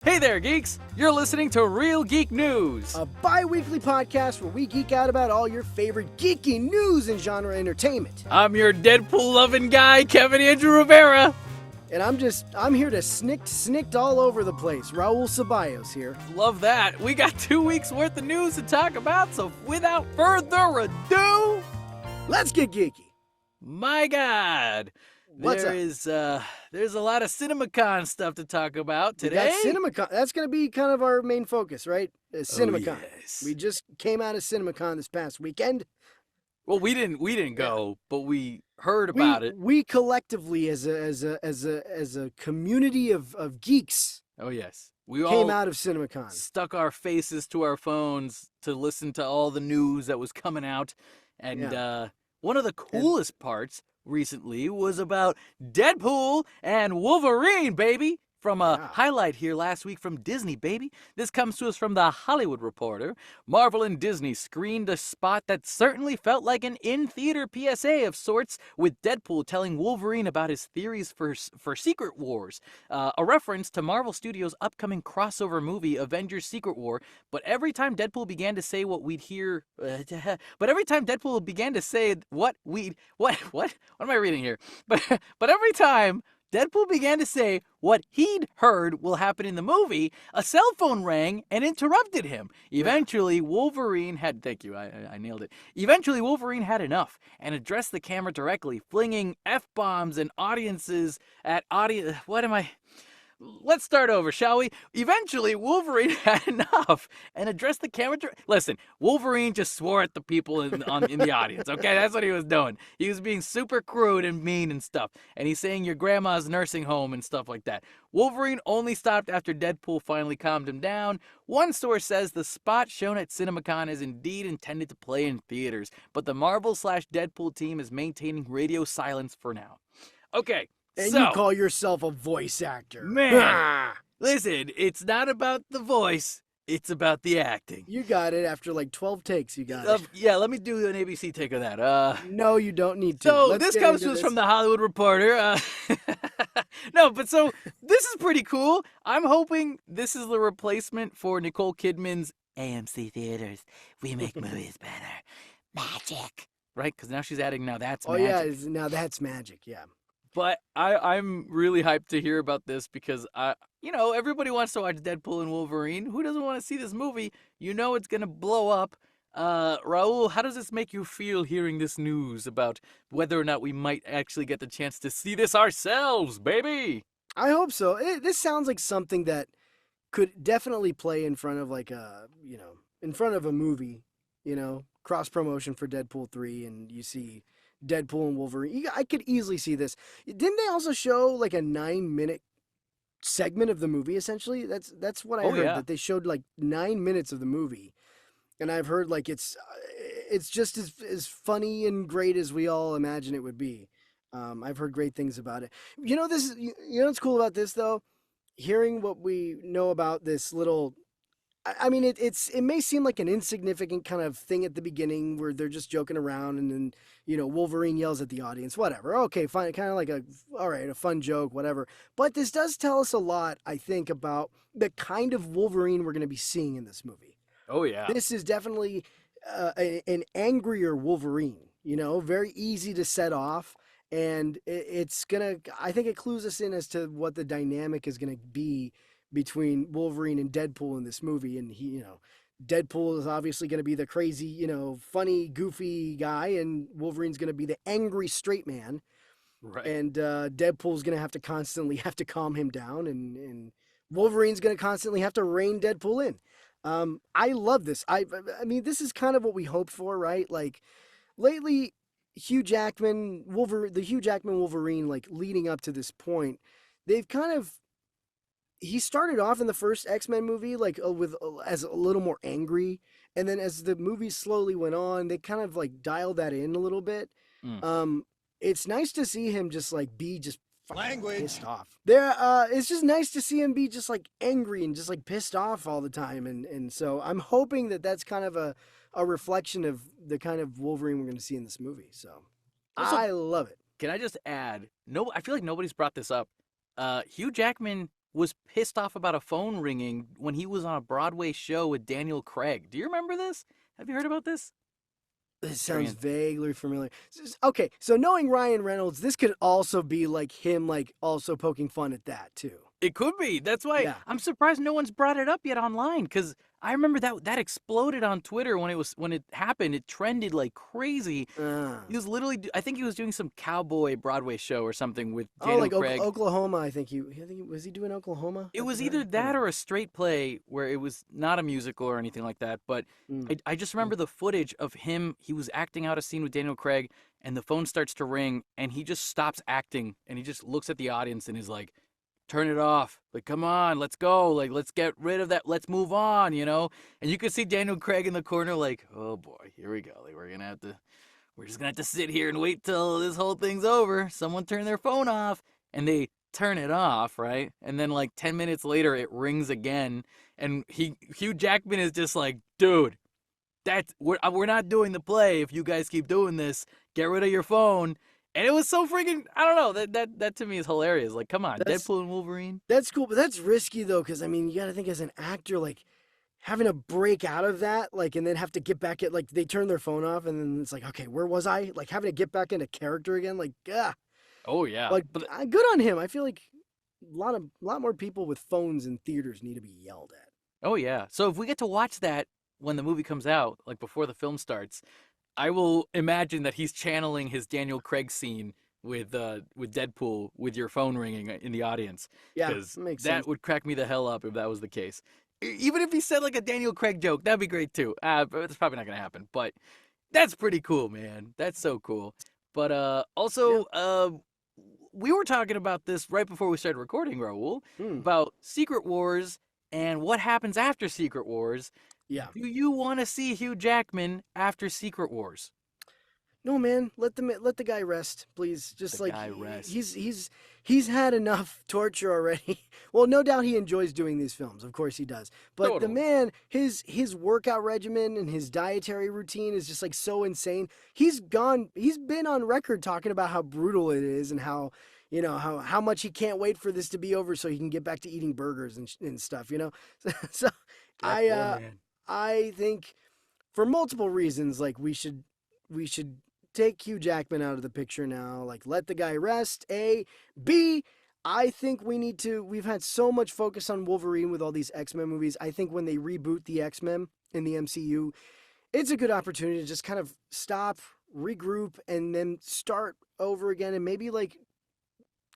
Hey there, geeks! You're listening to Real Geek News, a bi-weekly podcast where we geek out about all your favorite geeky news and genre entertainment. I'm your Deadpool-loving guy, Kevin Andrew Rivera. And I'm here to snicked all over the place. Raul Ceballos here. Love that. We got 2 weeks worth of news to talk about, so without further ado, let's get geeky. My God. What's up? There's a lot of Cinemacon stuff to talk about today. We got Cinemacon. That's going to be kind of our main focus, right? Cinemacon. Oh, yes. We just came out of Cinemacon this past weekend. Well, we didn't go, but we heard about it. We collectively, as a community of geeks, oh yes, we came all out of Cinemacon. Stuck our faces to our phones to listen to all the news that was coming out, and one of the coolest parts recently was about Deadpool and Wolverine, baby. From a highlight here last week from Disney, baby. This comes to us from The Hollywood Reporter. Marvel and Disney screened a spot that certainly felt like an in-theater PSA of sorts, with Deadpool telling Wolverine about his theories for Secret Wars, a reference to Marvel Studios' upcoming crossover movie, Avengers: Secret War. But every time Deadpool began to say what we'd hear, what am I reading here? But every time Deadpool began to say what he'd heard will happen in the movie, a cell phone rang and interrupted him. Eventually, Wolverine had... Thank you, I nailed it. Eventually, Wolverine had enough and addressed the camera directly, flinging F-bombs and audiences at audience... Let's start over, shall we? Eventually, Wolverine had enough and addressed the camera. Listen, Wolverine just swore at the people in the audience, okay? That's what he was doing. He was being super crude and mean and stuff. And he's saying your grandma's nursing home and stuff like that. Wolverine only stopped after Deadpool finally calmed him down. One source says the spot shown at Cinemacon is indeed intended to play in theaters, but the Marvel/Deadpool team is maintaining radio silence for now. Okay. And you call yourself a voice actor. Man, listen, it's not about the voice, it's about the acting. You got it after like 12 takes, you got it. Yeah, let me do an ABC take of that. No, you don't need to. So this comes to us from The Hollywood Reporter. So this is pretty cool. I'm hoping this is the replacement for Nicole Kidman's AMC Theaters. We make movies better. Magic. Right? Because now she's adding Now That's Magic. Oh, yeah, Now That's Magic, yeah. But I'm really hyped to hear about this because, everybody wants to watch Deadpool and Wolverine. Who doesn't want to see this movie? You know it's going to blow up. Raul, how does this make you feel hearing this news about whether or not we might actually get the chance to see this ourselves, baby? I hope so. This sounds like something that could definitely play in front of in front of a movie, cross-promotion for Deadpool 3, and you see Deadpool and Wolverine. I could easily see this. Didn't they also show like a 9-minute segment of the movie? Essentially, that's what I heard. Yeah. That they showed like 9 minutes of the movie, and I've heard like it's just as funny and great as we all imagine it would be. I've heard great things about it. What's cool about this though? Hearing what we know about this little. I mean, it may seem like an insignificant kind of thing at the beginning where they're just joking around and then, Wolverine yells at the audience, whatever. Okay, fine. Kind of like a fun joke, whatever. But this does tell us a lot, I think, about the kind of Wolverine we're going to be seeing in this movie. Oh, yeah. This is definitely an angrier Wolverine, very easy to set off. And I think it clues us in as to what the dynamic is going to be between Wolverine and Deadpool in this movie. And Deadpool is obviously going to be the crazy, funny, goofy guy, and Wolverine's going to be the angry straight man. Right. And Deadpool's going to constantly have to calm him down, and Wolverine's going to constantly have to rein Deadpool in. I love this. I mean, this is kind of what we hoped for, right? Like lately, the Hugh Jackman Wolverine, like leading up to this point, they've kind of. He started off in the first X-Men movie as a little more angry, and then as the movie slowly went on, they kind of like dialed that in a little bit. It's nice to see him just like be just fucking pissed off. It's just nice to see him be just like angry and just like pissed off all the time, and so I'm hoping that that's kind of a reflection of the kind of Wolverine we're going to see in this movie. So also, I love it. Can I just add? No, I feel like nobody's brought this up. Hugh Jackman was pissed off about a phone ringing when he was on a Broadway show with Daniel Craig. Do you remember this? Have you heard about this? This sounds Trans- vaguely familiar. Okay, so knowing Ryan Reynolds, this could also be like him, like also poking fun at that too. It could be. That's why Yeah. I'm surprised no one's brought it up yet online. Because I remember that exploded on Twitter when it happened. It trended like crazy. Uh, He was literally, I think he was doing some cowboy Broadway show or something with oh, Daniel like Craig. Oklahoma. Was he doing Oklahoma It at the was time? either I don't that know. or a straight play where it was not a musical or anything like that. But Mm. I just remember the footage of him. He was acting out a scene with Daniel Craig, and the phone starts to ring, and he just stops acting, and he just looks at the audience and is like, "Turn it off! Like, come on, let's go! Like, let's get rid of that. Let's move on." And you could see Daniel Craig in the corner, like, "Oh boy, here we go. Like, we're just gonna have to sit here and wait till this whole thing's over. Someone turn their phone off." And they turn it off, right? And then like 10 minutes later it rings again, and Hugh Jackman is just like, "Dude, we're not doing the play if you guys keep doing this. Get rid of your phone." And it was so freaking, I don't know, that to me is hilarious. Like, come on, That's Deadpool and Wolverine. that's cool, but that's risky though, because I mean, you got to think as an actor, like having to break out of that, like, and then have to get back at like they turn their phone off, and then it's like, okay, where was I? Like having to get back into character again, like, yeah. Oh yeah. Like, But good on him. I feel like a lot more people with phones in theaters need to be yelled at. oh yeah. So if we get to watch that when the movie comes out, like before the film starts, I will imagine that he's channeling his Daniel Craig scene with Deadpool with your phone ringing in the audience, Yeah, because makes that sense. would crack me the hell up if that was the case. Even if he said like a Daniel Craig joke, that'd be great too. But it's probably not gonna happen. But that's pretty cool, man. That's so cool. But Yeah. also, we were talking about this right before we started recording, Raul, Hmm. about Secret Wars and what happens after Secret Wars. Yeah. Do you want to see Hugh Jackman after Secret Wars? No, man, let the guy rest, please. Just The like guy rest. he's had enough torture already. Well, no doubt he enjoys doing these films. Of course he does. But the Totally. man, his workout regimen and his dietary routine is just like so insane. He's been on record talking about how brutal it is and how how much he can't wait for this to be over so he can get back to eating burgers and stuff. So That I poor man. I think for multiple reasons, like we should take Hugh Jackman out of the picture now. Like, let the guy rest. A, B. I think we've had so much focus on Wolverine with all these X-Men movies. I think when they reboot the X-Men in the MCU, it's a good opportunity to just kind of stop, regroup, and then start over again, and maybe like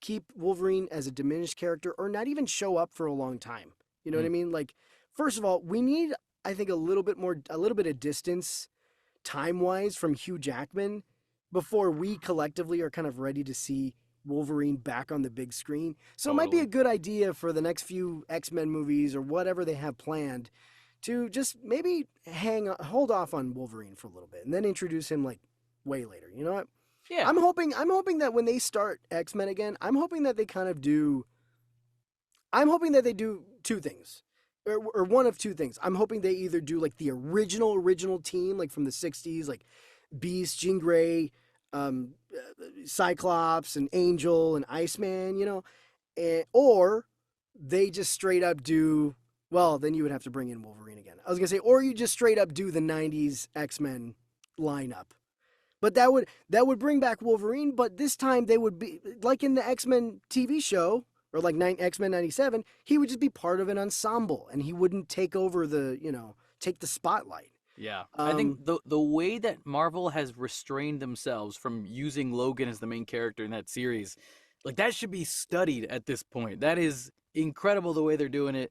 keep Wolverine as a diminished character or not even show up for a long time. You know what I Mm. mean? Like, first of all, we need, I think, a little bit of distance time wise from Hugh Jackman before we collectively are kind of ready to see Wolverine back on the big screen. So it might be a Totally. good idea for the next few X-Men movies or whatever they have planned to just maybe hold off on Wolverine for a little bit and then introduce him like way later. You know what? Yeah. I'm hoping that when they start X-Men again, I'm hoping that they kind of do I'm hoping that they do two things. Or one of two things. I'm hoping they either do like the original team, like from the 60s, like Beast, Jean Grey, Cyclops, and Angel, and Iceman, or they just straight up do, well, then you would have to bring in Wolverine again. I was going to say, or you just straight up do the 90s X-Men lineup. But that would bring back Wolverine, but this time they would be like in the X-Men TV show or like X-Men 97, he would just be part of an ensemble and he wouldn't take over take the spotlight. Yeah. I Um think the way that Marvel has restrained themselves from using Logan as the main character in that series, like that should be studied at this point. That is incredible the way they're doing it.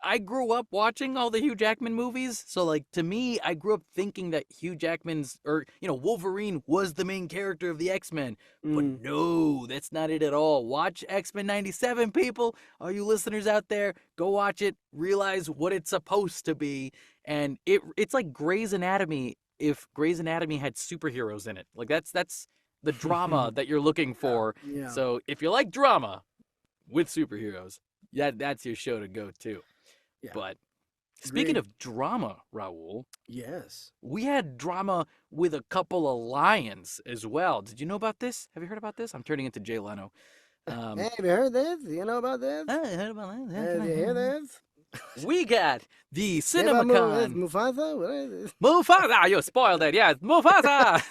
I grew up watching all the Hugh Jackman movies, so like to me, I grew up thinking that Hugh Jackman's or Wolverine was the main character of the X-Men. But mm, no, that's not it at all. Watch X-Men 97, people. All you listeners out there, go watch it, realize what it's supposed to be. And it's like Grey's Anatomy if Grey's Anatomy had superheroes in it. Like that's the drama that you're looking for. yeah. So if you like drama with superheroes, that's your show to go to. Yeah. But speaking Agreed. of drama, Raul, Yes. we had drama with a couple of lions as well. Did you know about this? Have you heard about this? I'm turning into Jay Leno. Hey, have you heard this? You know about this? I heard about that. Have you heard this? We got the Hey, about Cinemacon. Mufasa? What is this? Mufasa! You spoiled it. Yeah, Mufasa.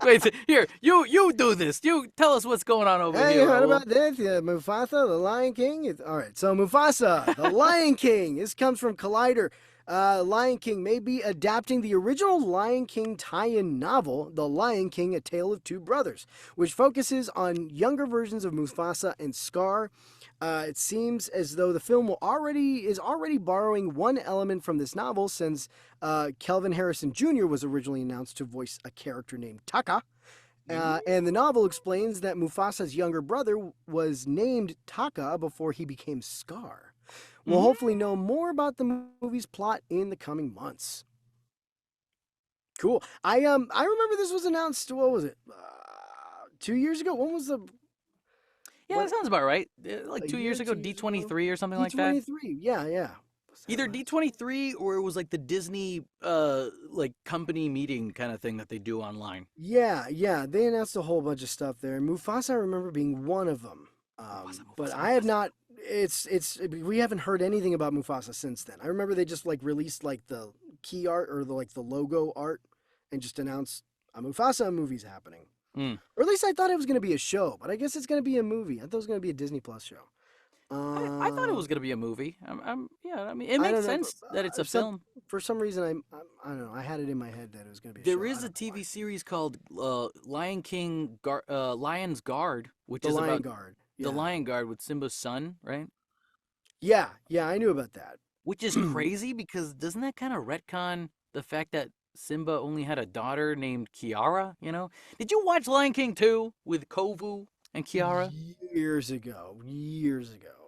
Wait, here, you do this. You tell us what's going on over Hey, here. you heard Raul. about this? Yeah, Mufasa, the Lion King? All right, so Mufasa, the Lion King. This comes from Collider. Lion King may be adapting the original Lion King tie-in novel, The Lion King: A Tale of Two Brothers, which focuses on younger versions of Mufasa and Scar. It seems as though the film is already borrowing one element from this novel, since Kelvin Harrison Jr. was originally announced to voice a character named Taka. And the novel explains that Mufasa's younger brother was named Taka before he became Scar. We'll hopefully know more about the movie's plot in the coming months. Cool. I remember this was announced. What was it? 2 years ago. When was the? Yeah, that sounds about right. Like A 2 years year, ago, 2 years D23 or something like that. D23. Yeah. Either D23 or it was like the Disney like company meeting kind of thing that they do online. Yeah. They announced a whole bunch of stuff there. Mufasa, I remember being one of them. But I have not. We haven't heard anything about Mufasa since then. I remember they just like released like the key art or the logo art and just announced a Mufasa movie's happening. Or at least I thought it was going to be a show, but I guess it's going to be a movie. I thought it was going to be a Disney Plus show. I thought it was gonna be a movie. Yeah, I mean, it makes sense that it's a film. For some reason, I don't know. I had it in my head that it was going to be a show. There is a TV series called Lion King Lion's Guard, which The is Lion about Guard. the Lion Guard with Simba's son, right? Yeah, I knew about that. Which is crazy because doesn't that kind of retcon the fact that Simba only had a daughter named Kiara? You know, did you watch Lion King 2 with Kovu and Kiara? Years ago.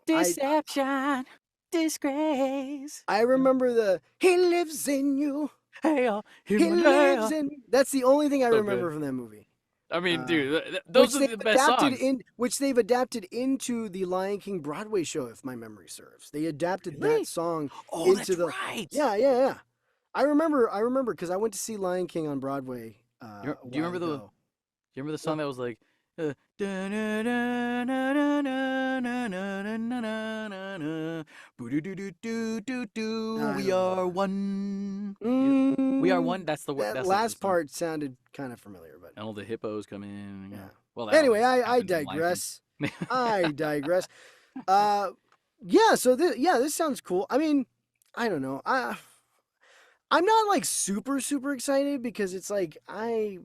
Deception, disgrace. I remember he lives in you. Hey, He lives in. That's the only thing I So remember good. from that movie. I mean, dude, those are the best songs. Which they've adapted into the Lion King Broadway show, if my memory serves. They adapted that song into the. Right. Yeah. I remember because I went to see Lion King on Broadway. Do you remember the song that was like, we are one. We are one. That's the word. That last part sounded kind of familiar, but and all the hippos come in. Yeah. Well, anyway, I digress. I digress. Yeah. So this sounds cool. I mean, I don't know. I'm not like super excited because it's like I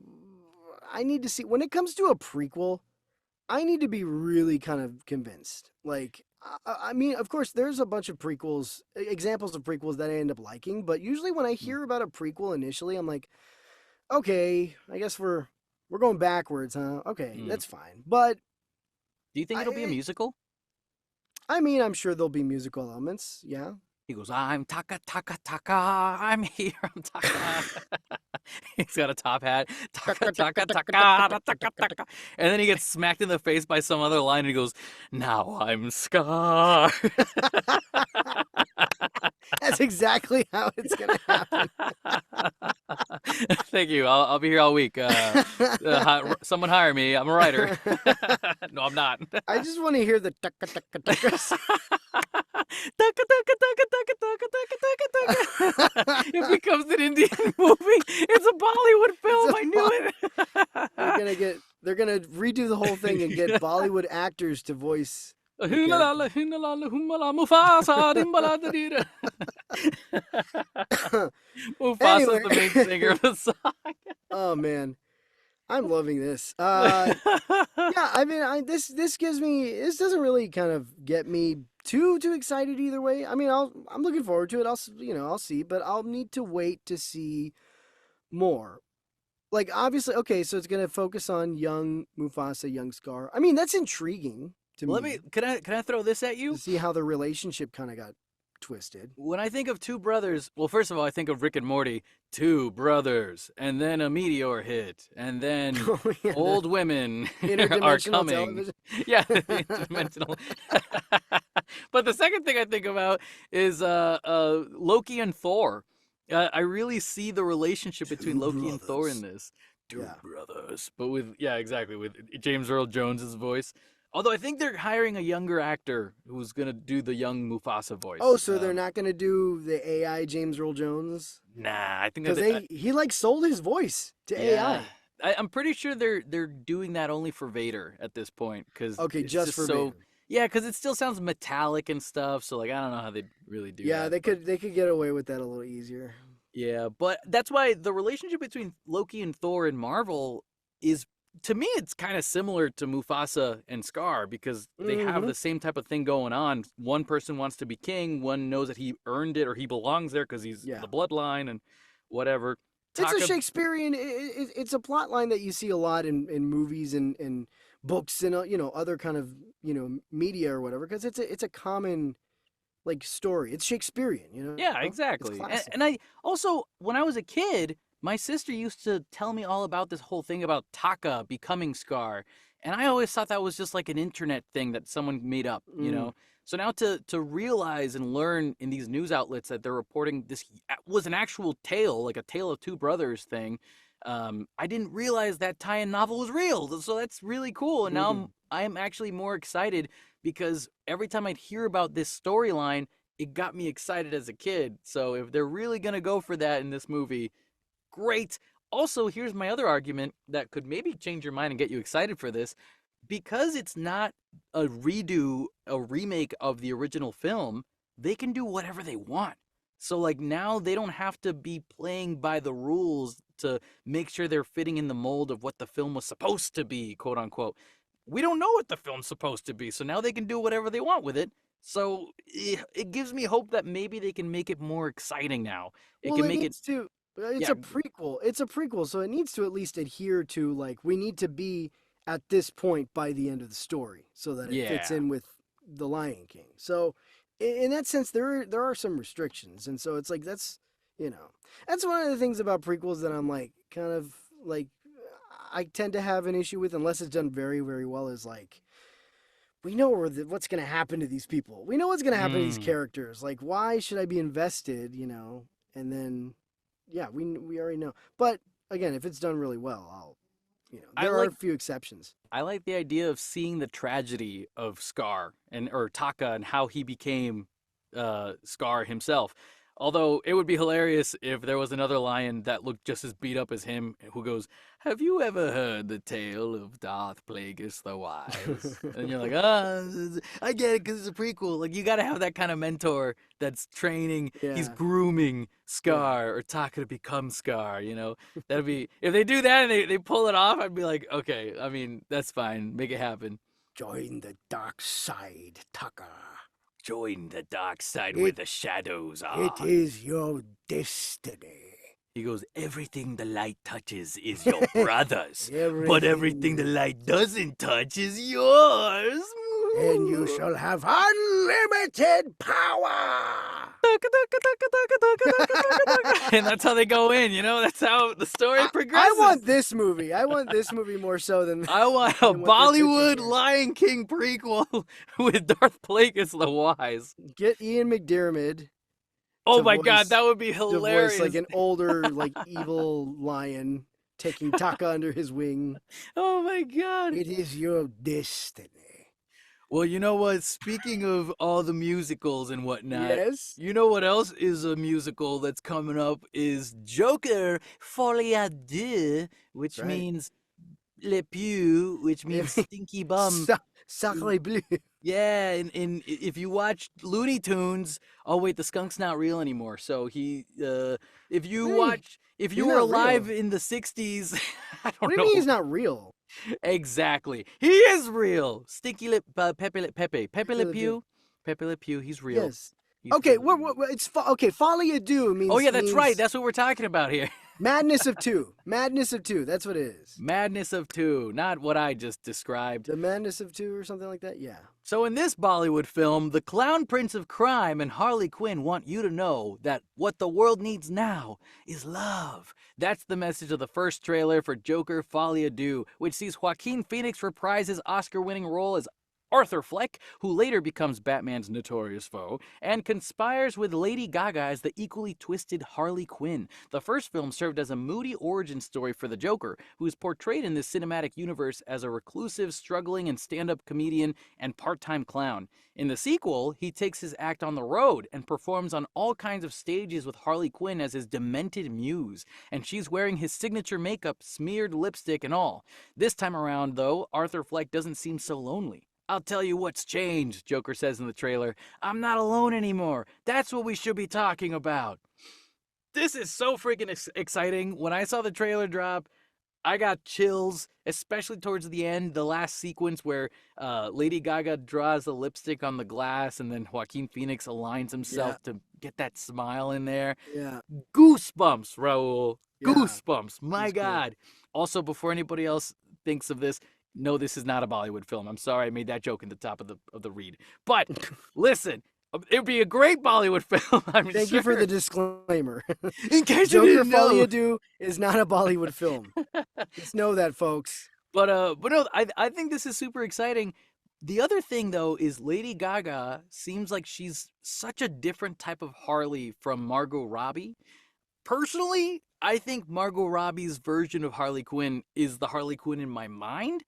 need to see when it comes to a prequel. I need to be really kind of convinced. Like, I mean, of course, there's a bunch of examples of prequels that I end up liking, but usually when I hear about a prequel initially, I'm like, okay, I guess we're going backwards, huh? Okay, that's fine. But do you think it'll be a musical? I mean, I'm sure there'll be musical elements. Yeah. He goes, I'm Taka. I'm here. I'm Taka. He's got a top hat. Taka. And then he gets smacked in the face by some other line and he goes, now I'm Scar. That's exactly how it's going to happen. Thank you. I'll be here all week. Someone hire me. I'm a writer. No, I'm not. I just want to hear the It becomes an Indian movie. It's a Bollywood film. I knew it. They're gonna redo the whole thing and get Bollywood actors to voice. Mufasa's Anyway. the main singer of the song. Oh man, I'm loving this. Yeah, I mean, this doesn't really kind of get me too excited either way. I mean, I'm looking forward to it. I'll see, but I'll need to wait to see more. Like, obviously, okay, so it's gonna focus on young Mufasa, young Scar. I mean, that's intriguing to me. Can I throw this at you? To see how the relationship kind of got twisted. When I think of two brothers, well, first of all, I think of Rick and Morty, two brothers, and then a meteor hit, and then old women are coming. Television. Yeah, interdimensional. But the second thing I think about is Loki and Thor. I really see the relationship between Loki and Thor in this. Two brothers, but with exactly with James Earl Jones's voice. Although I think they're hiring a younger actor who's gonna do the young Mufasa Oh, voice. so they're not gonna do the AI James Earl Jones Nah, I think because he like sold his voice to yeah. AI. I'm pretty sure they're doing that only for Vader at this point because Okay, it's just just for so Vader. yeah, because it still sounds metallic and stuff. So like I don't know how they really do Yeah, that, but they could get away with that a little easier. yeah, but that's why the relationship between Loki and Thor in Marvel is, to me, it's kind of similar to Mufasa and Scar because they have Mm-hmm. the same type of thing going on. One person wants to be king, one knows that he earned it or he belongs there because he's Yeah. the bloodline and whatever. It's a Taka, Shakespearean. It's a plot line that you see a lot in movies and books and you know other kind of media or whatever because it's a common like story. It's Shakespearean, you yeah, know. It's exactly. classic. And I also, when I was a kid, my sister used to tell me all about this whole thing about Taka becoming Scar. And I always thought that was just like an internet thing that someone made up, you Mm, know? So now to realize and learn in these news outlets that they're reporting this was an actual tale, like a tale of two brothers thing. I didn't realize that tie-in novel was real. So that's really cool. And now mm. I'm actually more excited because every time I'd hear about this storyline, it got me excited as a kid. So if they're really going to go for that in this movie, great. Also, here's my other argument that could maybe change your mind and get you excited for this. Because it's not a redo, a remake of the original film, they can do whatever they want. So, like, now they don't have to be playing by the rules to make sure they're fitting in the mold of what the film was supposed to be, quote unquote. We don't know what the film's supposed to be, so now they can do whatever they want with it. So it gives me hope that maybe they can make it more exciting now. It Well, can it make it, needs to. It's yeah, a prequel. It's a prequel, so it needs to at least adhere to like we need to be at this point by the end of the story, so that it fits yeah. in with the Lion King. So, in that sense, there are some restrictions, and so it's like that's one of the things about prequels that I'm like kind of like I tend to have an issue with unless it's done very very well. Is like we know what's going to happen to these people. We know what's going to happen to these Mm. characters. Like, why should I be invested? And then, yeah, we already know. But again, if it's done really well, I there are like a few exceptions. I like the idea of seeing the tragedy of Scar and or Taka and how he became Scar himself. Although it would be hilarious if there was another lion that looked just as beat up as him who goes, "Have you ever heard the tale of Darth Plagueis the Wise?" And you're like, "Ah, I get it because it's a prequel." Like you got to have that kind of mentor that's training, he's Yeah, grooming yeah. Scar or Taka to become Scar, you know? That'd be if they do that and they pull it off, I'd be like, okay, I mean, that's fine. Make it happen. Join the dark side, Tucker. Join the dark side where It the shadows it are. is your destiny. He goes, everything the light touches is your brother's, but everything the Everything, light doesn't touch is yours. and you shall have unlimited power. And that's how they go in, you know? That's how the story I progresses. want this movie. I want this movie more so than I want a than what they're pitching Bollywood here. Lion King prequel with Darth Plagueis the Wise. Get Ian McDiarmid Oh to my god, voice that would be like hilarious. an older like evil lion taking Taka under his wing. Oh my god. It is your destiny. Well, you know what? Speaking of all the musicals and whatnot, Yes. you know what else is a musical that's coming up is Joker Folie à Deux, That's which right. means Le Pew, which means stinky bum. Sacre bleu. Yeah, and if you watch Looney Tunes, oh wait, the skunk's not real anymore. So if you Hey, watch, if he's you were not alive real. in the '60s, I What do don't you mean know he's not real? exactly. He is real. Stinky lip, Pepe Pepe Le Le Pew. Pew, Pepe Le Pew. He's real. Yes. He's Okay, really real. it's okay. Folie à deux Oh yeah, that's right. means That's what we're talking about here. madness of two. Madness of two. That's what it is. Madness of Two, not what I just described. The madness of two or something like that. Yeah. So in this Bollywood film, the Clown Prince of Crime and Harley Quinn want you to know that what the world needs now is love. That's the message of the first trailer for Joker Folie à Deux, which sees Joaquin Phoenix reprise his Oscar-winning role as Arthur Fleck, who later becomes Batman's notorious foe, and conspires with Lady Gaga as the equally twisted Harley Quinn. The first film served as a moody origin story for the Joker, who is portrayed in this cinematic universe as a reclusive, struggling, and stand up comedian and part time clown. In the sequel, he takes his act on the road and performs on all kinds of stages with Harley Quinn as his demented muse, and she's wearing his signature makeup, smeared lipstick, and all. This time around, though, Arthur Fleck doesn't seem so lonely. I'll tell you what's changed, Joker says in the trailer. I'm not alone anymore. That's what we should be talking about. This is so freaking exciting. When I saw the trailer drop, I got chills, especially towards the end, the last sequence where Lady Gaga draws the lipstick on the glass and then Joaquin Phoenix aligns himself to get that smile in there. Yeah. Goosebumps, Raul. Yeah. Goosebumps. My That's cool. God. Also, before anybody else thinks of this, no, this is not a Bollywood film. I'm sorry I made that joke in the top of the read. But listen, it would be a great Bollywood film, I'm Thank sure. you for the disclaimer. In case you Joker didn't know. Folie à Deux is not a Bollywood film. Just know that, folks. But no, I think this is super exciting. The other thing though is Lady Gaga seems like she's such a different type of Harley from Margot Robbie. Personally, I think Margot Robbie's version of Harley Quinn is the Harley Quinn in my mind.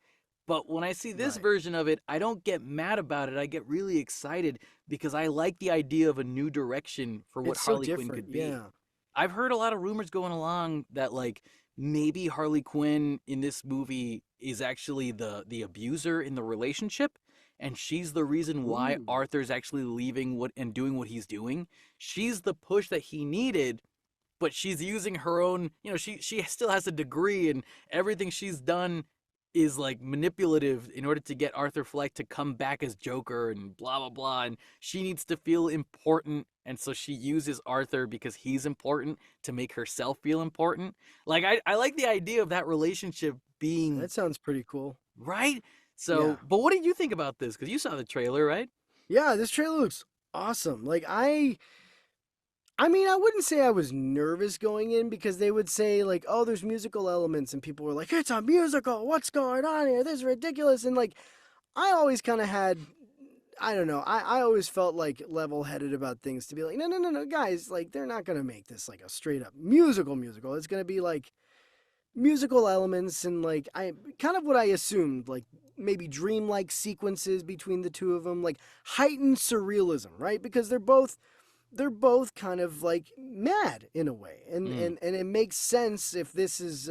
But when I see this Right. version of it, I don't get mad about it. I get really excited because I like the idea of a new direction for what It's so Harley Quinn different. could be. Yeah. I've heard a lot of rumors going along that like maybe Harley Quinn in this movie is actually the abuser in the relationship, and she's the reason why Ooh. Arthur's actually leaving what and doing what he's doing. She's the push that he needed, but she's using her own, she still has a degree, and everything she's done is like manipulative in order to get Arthur Fleck to come back as Joker and blah blah blah, and she needs to feel important, and so she uses Arthur because he's important to make herself feel important. Like I like the idea of that relationship being That sounds pretty cool. right. So, Yeah. but what did you think about this? Because you saw the trailer, right? Yeah, this trailer looks awesome. Like I mean, I wouldn't say I was nervous going in because they would say like, "Oh, there's musical elements," and people were like, "It's a musical. What's going on here? This is ridiculous." And like, I always kind of had, I don't know, I always felt like level-headed about things to be like, no, no, no, no, guys, like they're not gonna make this like a straight up musical. It's gonna be like musical elements and like I kind of what I assumed, like maybe dreamlike sequences between the two of them, like heightened surrealism, right? Because they're both kind of like mad in a way, and it makes sense if this is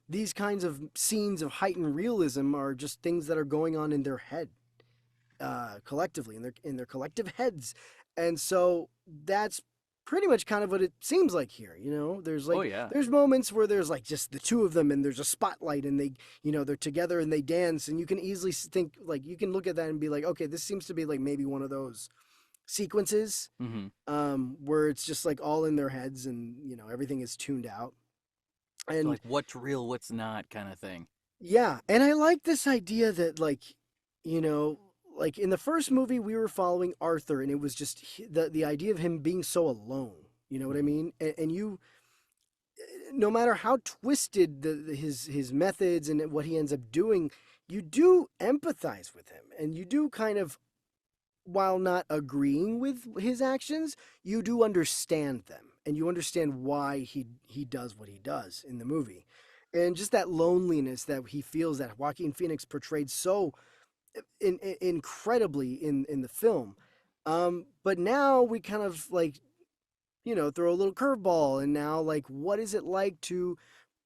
these kinds of scenes of heightened realism are just things that are going on in their head, collectively in their collective heads, and so that's pretty much kind of what it seems like here. There's like there's moments where there's like just the two of them and there's a spotlight and they they're together and they dance, and you can easily think like you can look at that and be like, okay, this seems to be like maybe one of those sequences where it's just like all in their heads and everything is tuned out, and So like what's real, what's not, kind of thing. yeah, and I like this idea that like like in the first movie we were following Arthur and it was just the idea of him being so alone, you know what I mean, and you, no matter how twisted his methods and what he ends up doing, you do empathize with him and you do kind of, while not agreeing with his actions, you do understand them and you understand why he does what he does in the movie. And just that loneliness that he feels that Joaquin Phoenix portrayed so incredibly in the film. But now we kind of like, throw a little curveball, and now like, what is it like to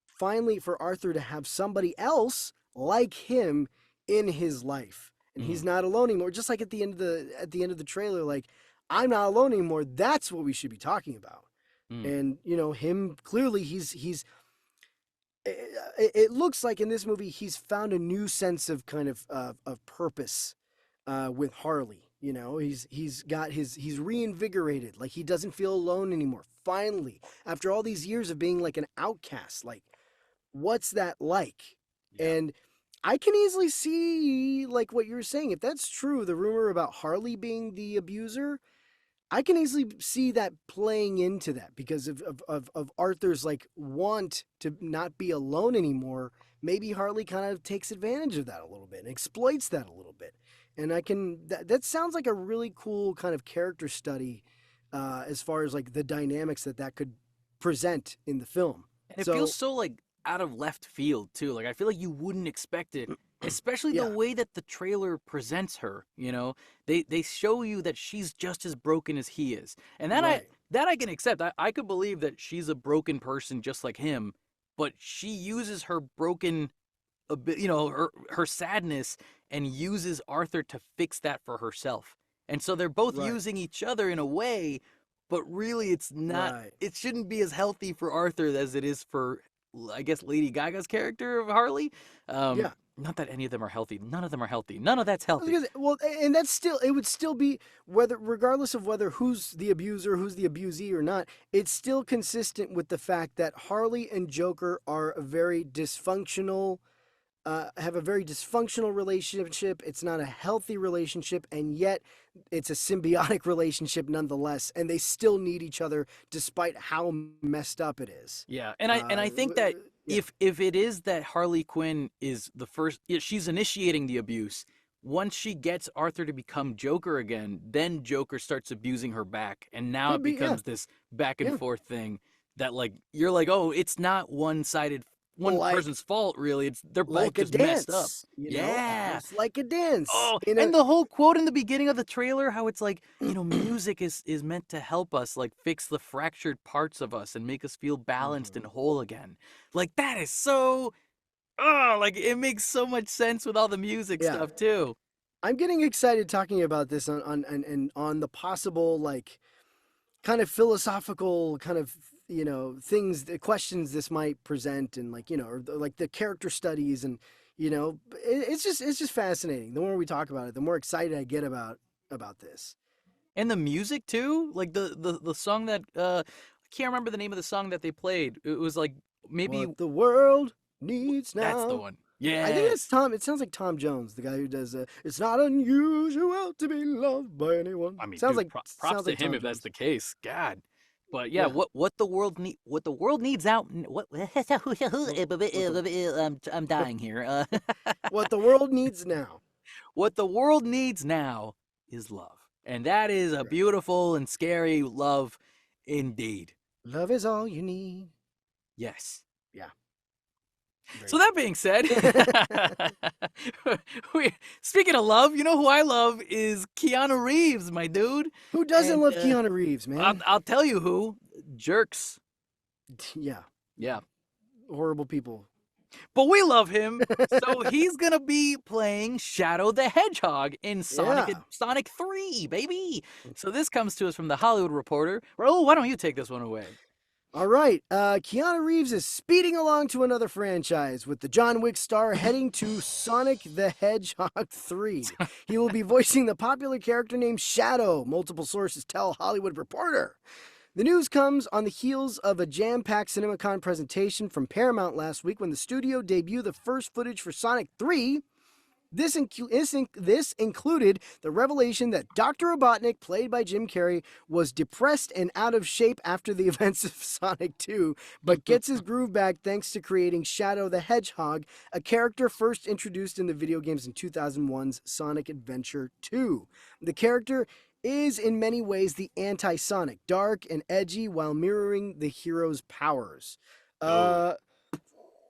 finally for Arthur to have somebody else like him in his life? And he's not alone anymore. Just like at the end of the trailer, like, I'm not alone anymore. That's what we should be talking about. And him clearly he's it looks like in this movie he's found a new sense of kind of purpose with Harley. He's reinvigorated. Like he doesn't feel alone anymore. Finally, after all these years of being like an outcast, like what's that like? Yeah. And I can easily see like what you're saying. If that's true, the rumor about Harley being the abuser, I can easily see that playing into that because of Arthur's like want to not be alone anymore. Maybe Harley kind of takes advantage of that a little bit and exploits that a little bit. And that sounds like a really cool kind of character study, as far as like the dynamics that could present in the film. And it feels So so like out of left field too. Like I feel like you wouldn't expect it, especially the yeah, way that the trailer presents her, you know? They show you that she's just as broken as he is. And right, that I can accept. I could believe that she's a broken person just like him, but she uses her broken a bit, you know, her sadness and uses Arthur to fix that for herself. And so they're both right, using each other in a way, but really it's not right. it shouldn't be as healthy for Arthur as it is for I guess Lady Gaga's character of Harley. Yeah. Not that any of them are healthy. None of them are healthy. None of that's healthy. Well, and that's still, it would still be, whether, regardless of whether who's the abuser, who's the abusee or not, it's still consistent with the fact that Harley and Joker are a very dysfunctional, have a very dysfunctional relationship. It's not a healthy relationship, and yet it's a symbiotic relationship nonetheless, and they still need each other despite how messed up it is. Yeah, and I think that Yeah. if it is that Harley Quinn is the first, yeah, she's initiating the abuse. Once she gets Arthur to become Joker again, then Joker starts abusing her back, and now Could it be, yeah, becomes this back and yeah. forth thing that like you're like, oh, it's not one-sided, one Like person's fault really. It's they're both like a just messed up. dance, you know, Yeah. almost like a dance Oh, in and a the whole quote in the beginning of the trailer, how it's like, you know, music is meant to help us, like fix the fractured parts of us and make us feel balanced and Mhm. whole again. Like that is so, oh, like it makes so much sense with all the music Yeah, stuff too. I'm getting excited talking about this on and on the possible, like, kind of philosophical kind of, things, the questions this might present, and, like, or like the character studies, and, it's just fascinating. The more we talk about it, the more excited I get about this. And the music too, like the song that I can't remember the name of the song that they played. It was like maybe What the world needs that's the now. one. I think that's Yes. Tom. It sounds like Tom Jones, the guy who does. It's not unusual to be loved by anyone. I mean, Sounds dude, like props sounds to like him Tom if that's Jones. the case. God, but yeah, Yeah. what the world needs out. What What the I'm dying here. what the world needs now. What the world needs now is love, and that is a Right. beautiful and scary love, indeed. Love is all you need. Yes. Yeah. Very So that being said, good. speaking of love, you know who I love is Keanu Reeves, my dude. Who doesn't And love Keanu Reeves, man? I'll tell you who. Jerks. Yeah. Yeah. Horrible people. But we love him. So he's going to be playing Shadow the Hedgehog in Yeah. Sonic 3, baby. So this comes to us from the Hollywood Reporter. Raul, why don't you take this one away? All right. Keanu Reeves is speeding along to another franchise, with the John Wick star heading to Sonic the Hedgehog 3. He will be voicing the popular character named Shadow, multiple sources tell Hollywood Reporter. The news comes on the heels of a jam-packed Cinemacon presentation from Paramount last week, when the studio debuted the first footage for Sonic 3. This included the revelation that Dr. Robotnik, played by Jim Carrey, was depressed and out of shape after the events of Sonic 2, but gets his groove back thanks to creating Shadow the Hedgehog, a character first introduced in the video games in 2001's Sonic Adventure 2. The character is in many ways the anti-Sonic, dark and edgy while mirroring the hero's powers. Oh.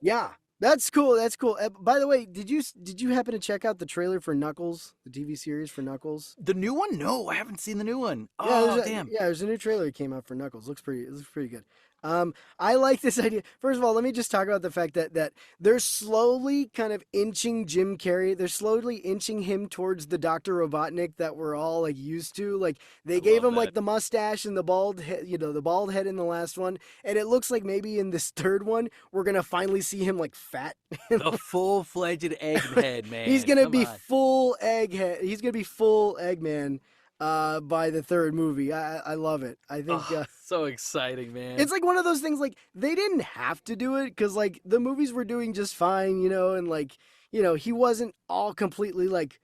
Yeah, that's cool. That's cool. By the way, did you happen to check out the trailer for Knuckles, the TV series for Knuckles? The new one? No, I haven't seen the new one. Yeah, Oh, damn. there's a new trailer that came out for Knuckles. It looks pretty good. I like this idea. First of all, let me just talk about the fact that they're slowly kind of inching Jim Carrey. They're slowly inching him towards the Dr. Robotnik that we're all like used to. Like, they I gave love him like that. the mustache and the bald head, the bald head in the last one, and it looks like maybe in this third one we're gonna finally see him like fat. The full-fledged Egghead, man. He's gonna Come be on. full egghead. He's gonna be full Eggman by the third movie. I love it. I think Oh, so exciting, man. it's like one of those things, like, they didn't have to do it because, like, the movies were doing just fine, and, like, he wasn't all completely like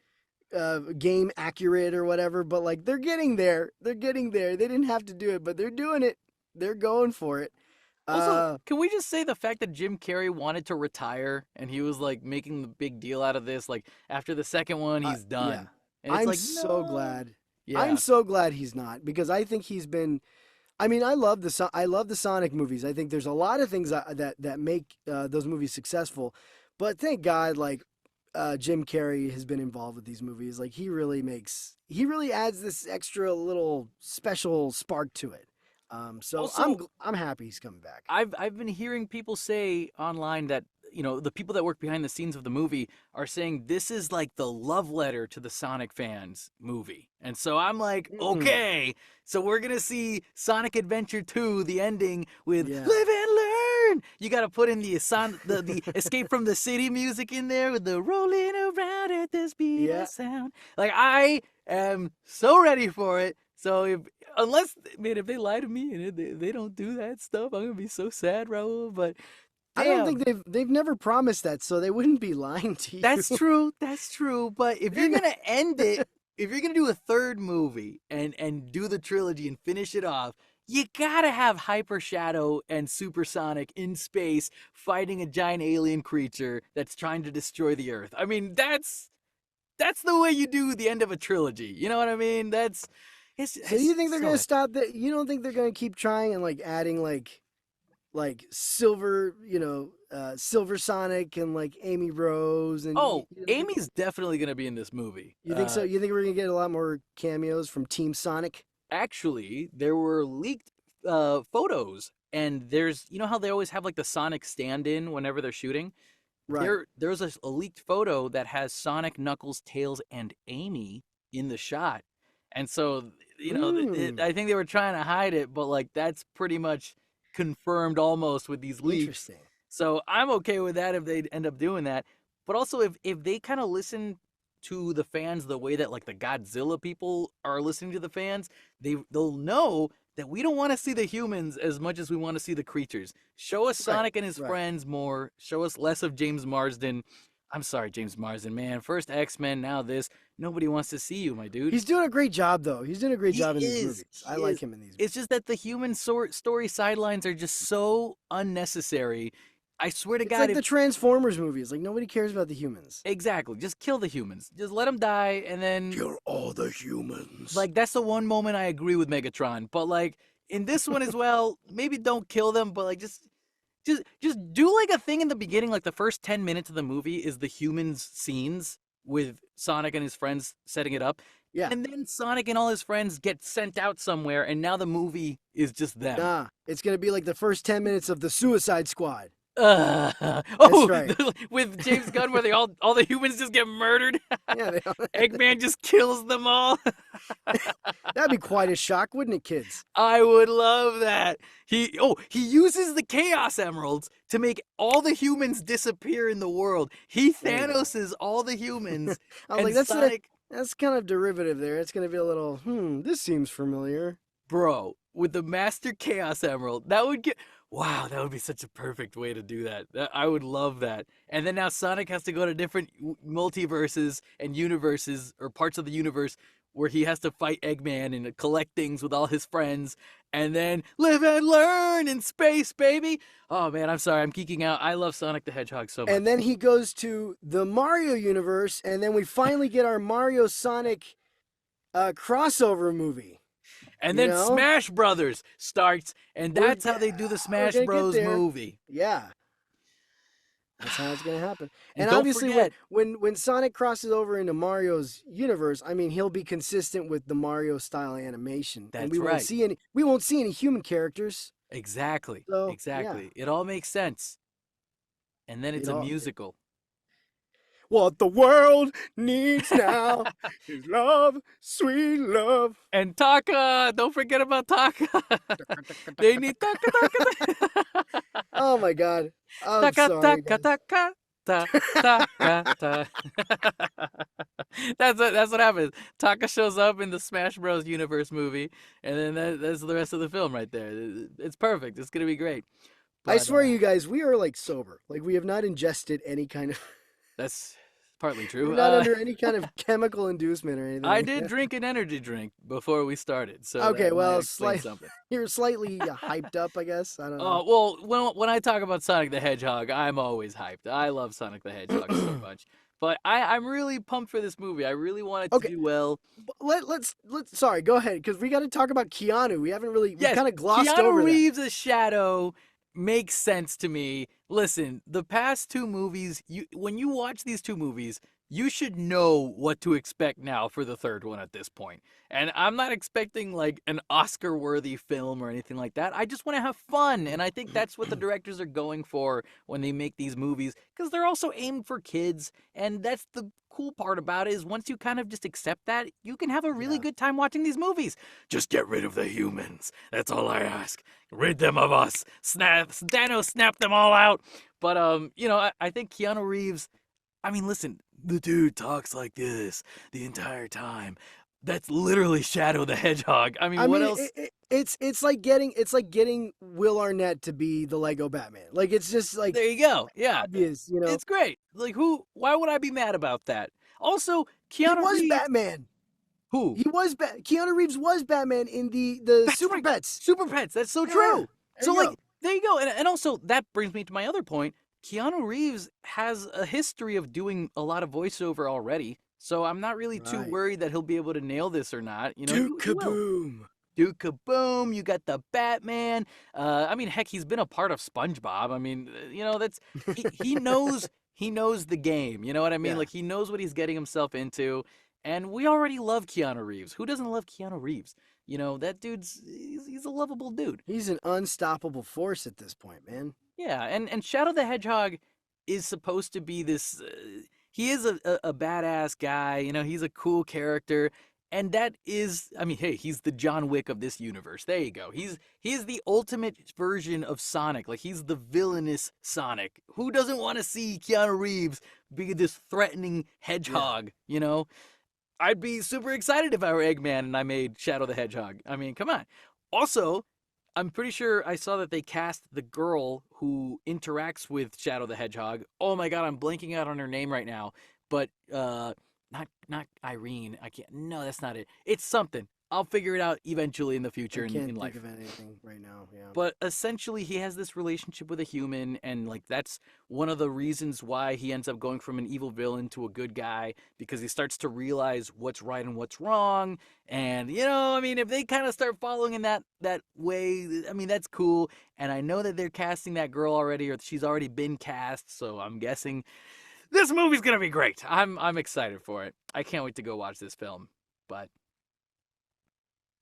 game accurate or whatever, but, like, they're getting there. They're getting there. They didn't have to do it, but they're doing it. They're going for it. Also, Uh, can we just say the fact that Jim Carrey wanted to retire and he was like making the big deal out of this? Like after the second one, he's yeah. done. And it's I'm like, so no. glad. I'm Yeah. so glad he's not because I think he's been. I mean, I love the Sonic movies. I think there's a lot of things that make those movies successful, but thank God, like Jim Carrey has been involved with these movies. Like he really adds this extra little special spark to it. So Also, I'm happy he's coming back. I've been hearing people say online that the people that work behind the scenes of the movie are saying this is like the love letter to the Sonic fans movie. And so I'm like, Mm, okay, so we're going to see Sonic Adventure 2 the ending with yeah. live and learn. You got to put in the Escape from the City music in there with the rolling around at the speed Yeah. of sound. Like I am so ready for it. So unless, man, if they lie to me and they don't do that stuff, I'm gonna be so sad, Raul. But I don't damn, think they've never promised that, so they wouldn't be lying to you. that's true. That's true. But if you're They're gonna end it, if you're gonna do a third movie and do the trilogy and finish it off, you gotta have Hyper Shadow and Supersonic in space fighting a giant alien creature that's trying to destroy the Earth. I mean, that's the way you do the end of a trilogy. You know what I mean? So you It's think they're so gonna epic. stop that? You don't think they're gonna keep trying and like adding like silver, Silver Sonic and like Amy Rose and Oh, Amy's definitely gonna be in this movie. you think so? You think we're gonna get a lot more cameos from Team Sonic? Actually, there were leaked photos, and there's how they always have like the Sonic stand-in whenever they're shooting. Right. There's a leaked photo that has Sonic, Knuckles, Tails, and Amy in the shot, and so Hmm. I think they were trying to hide it, but like that's pretty much confirmed almost with these leaks. Interesting. So I'm okay with that if they end up doing that. But also if they kind of listen to the fans the way that like the Godzilla people are listening to the fans, they'll know that we don't want to see the humans as much as we want to see the creatures. Show us Right. Sonic and his Right. friends more. Show us less of James Marsden. I'm sorry, James Marsden, man. First X-Men, now this. Nobody wants to see you, my dude. He's doing a great job though. He's doing a great He job in these is. movies. I He like is. him in these It's movies. just that the human story sidelines are just so unnecessary. I swear to It's God, like if the Transformers movies. Like nobody cares about the humans. exactly, just kill the humans. Just let them die, and then Kill all the humans. like that's the one moment I agree with Megatron. But like in this one as well, maybe don't kill them, but like just do like a thing in the beginning, like the first 10 minutes of the movie is the humans scenes with Sonic and his friends setting it up. Yeah. And then Sonic and all his friends get sent out somewhere, and now the movie is just them. Nah. It's gonna be like the first 10 minutes of the Suicide Squad. That's Oh, right. with James Gunn, where they all the humans just get murdered. Yeah, Eggman just kills them all. that'd be quite a shock, wouldn't it, kids? I would love that. He uses the Chaos Emeralds to make all the humans disappear in the world. He There you go. Thanoses all the humans, I was and like, Sonic, that's kind of derivative there. It's gonna be a little, this seems familiar. bro, with the Master Chaos Emerald, wow, that would be such a perfect way to do that. I would love that. And then now Sonic has to go to different multiverses and universes or parts of the universe where he has to fight Eggman and collect things with all his friends and then live and learn in space, baby. Oh man, I'm sorry, I'm geeking out. I love Sonic the Hedgehog so much. And then he goes to the Mario universe, and then we finally get our Mario Sonic crossover movie. And You then know, Smash Brothers starts, and we're that's how they do the we're Smash gonna get Bros there. movie. Yeah, that's how it's gonna happen. And And don't obviously, forget, when Sonic crosses over into Mario's universe, I mean, he'll be consistent with the Mario style animation, and that's right. we won't see any human characters. Exactly. So yeah, Exactly. It all makes sense. And then it's it a all. musical. What the world needs now is love, sweet love. And Taka, don't forget about Taka. They need Taka Taka. Oh my God, I'm Taka sorry, Taka guys. Taka. Ta, taka, ta. That's what happens. Taka shows up in the Smash Bros. Universe movie, and then that's the rest of the film right there. It's perfect. It's gonna be great. I But swear, you guys, we are like sober. Like we have not ingested any kind of. that's partly We're true. not under any kind of chemical inducement or anything I like did that. drink an energy drink before we started, so Okay, that might well, explain something. you're slightly hyped up, I guess. I don't know. Well, when I talk about Sonic the Hedgehog, I'm always hyped. I love Sonic the Hedgehog so much. But I'm really pumped for this movie. I really want it to Okay, do well. let's sorry, go ahead, because we got to talk about Keanu. We Yes, kind of glossed Keanu over that. Reeves as Shadow makes sense to me. Listen, the past two movies, when you watch these two movies, you should know what to expect now for the third one at this point. And I'm not expecting like an Oscar-worthy film or anything like that. I just want to have fun, and I think that's what the directors are going for when they make these movies, because they're also aimed for kids, and that's the cool part about it is once you kind of just accept that, you can have a really Yeah. good time watching these movies. Just get rid of the humans. That's all I ask. Rid them of us. Thanos snapped them all out. But I think Keanu Reeves. I mean, listen, the dude talks like this the entire time. That's literally Shadow the Hedgehog. I mean, I what mean, else? it's like getting Will Arnett to be the Lego Batman. Like it's just like There you go. Yeah, obvious, you know. it's great. Like, who? Why would I be mad about that? Also, He Keanu was Reeves. Batman. Who? Keanu Reeves was Batman in the That's Super right. Pets. Super Pets. That's so Yeah. true. There So, you like, go. there you go. And also, that brings me to my other point. Keanu Reeves has a history of doing a lot of voiceover already. So I'm not really too Right. worried that he'll be able to nail this or not. Duke He will. Kaboom. Duke Kaboom. You got the Batman. I mean, heck, he's been a part of SpongeBob. I mean, that's he knows the game. You know what I mean? Yeah. Like he knows what he's getting himself into. And we already love Keanu Reeves. Who doesn't love Keanu Reeves? That dude's he's a lovable dude. He's an unstoppable force at this point, man. Yeah, and Shadow the Hedgehog is supposed to be this. He is a badass guy. He's a cool character, and that is. I mean, hey, he's the John Wick of this universe. There you go. He is the ultimate version of Sonic. Like he's the villainous Sonic. Who doesn't want to see Keanu Reeves be this threatening hedgehog? I'd be super excited if I were Eggman and I made Shadow the Hedgehog. I mean, come on. Also, I'm pretty sure I saw that they cast the girl who interacts with Shadow the Hedgehog. Oh my god, I'm blanking out on her name right now. But not Irene. I can't. No, that's not it. It's something. I'll figure it out eventually in the future I in can't think life. of anything right now. Yeah. But essentially, he has this relationship with a human, and like that's one of the reasons why he ends up going from an evil villain to a good guy, because he starts to realize what's right and what's wrong. And I mean, if they kind of start following in that way, I mean, that's cool. And I know that they're casting that girl already, or she's already been cast, so I'm guessing this movie's gonna be great. I'm excited for it. I can't wait to go watch this film. But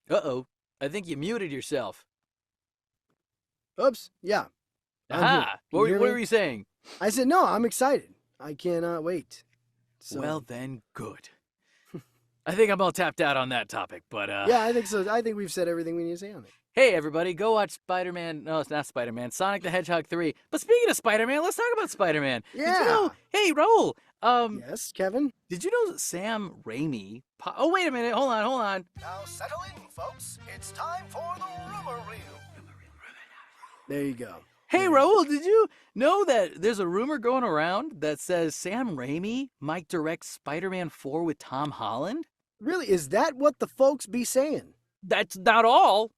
I think you muted yourself. Oops. Yeah. I'm here. Aha! Can you hear What me? were you saying? I said no. I'm excited. I cannot wait. So, Well, then, good. I think I'm all tapped out on that topic, but yeah, I think so. I think we've said everything we need to say on it. hey, everybody, go watch Spider-Man. No, it's not Spider-Man. Sonic the Hedgehog 3. But speaking of Spider-Man, let's talk about Spider-Man. Did you know? Yeah. Hey, Raul. Yes, Kevin. Did you know that Sam Raimi? Oh, wait a minute. Hold on. Now settle in, folks. It's time for the rumor reel. There you go. Hey, Raul, did you know that there's a rumor going around that says Sam Raimi might direct Spider-Man 4 with Tom Holland? Really, is that what the folks be saying? That's not all.